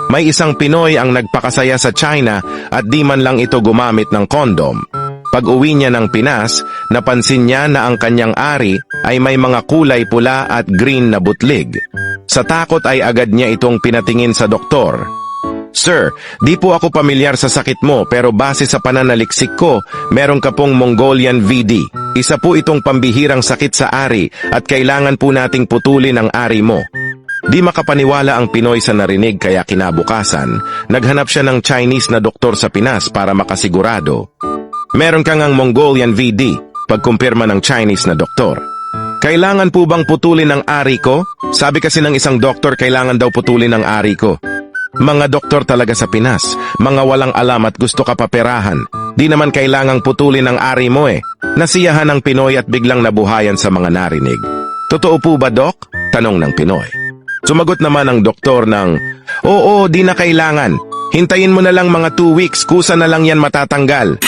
May isang Pinoy ang nagpakasaya sa China at di man lang ito gumamit ng kondom. Pag-uwi niya ng Pinas, napansin niya na ang kanyang ari ay may mga kulay pula at green na butlig. Sa takot ay agad niya itong pinatingin sa doktor. "Sir, di po ako pamilyar sa sakit mo pero base sa pananaliksik ko, meron ka pong Mongolian VD. Isa po itong pambihirang sakit sa ari at kailangan po nating putulin ang ari mo." Di makapaniwala ang Pinoy sa narinig kaya kinabukasan, naghanap siya ng Chinese na doktor sa Pinas para makasigurado. "Meron ka ngang Mongolian VD," pagkumpirma ng Chinese na doktor. "Kailangan po bang putulin ang ari ko? Sabi kasi ng isang doktor kailangan daw putulin ang ari ko." Mga doktor talaga sa Pinas, mga walang alam at gusto ka paperahan. Di naman kailangang putulin ang ari mo eh. Nasiyahan ng Pinoy at biglang nabuhayan sa mga narinig. "Totoo po ba, Dok?" tanong ng Pinoy. Sumagot naman ang doktor ng, "Oo, di na kailangan. Hintayin mo na lang mga 2 weeks, kusa na lang yan matatanggal."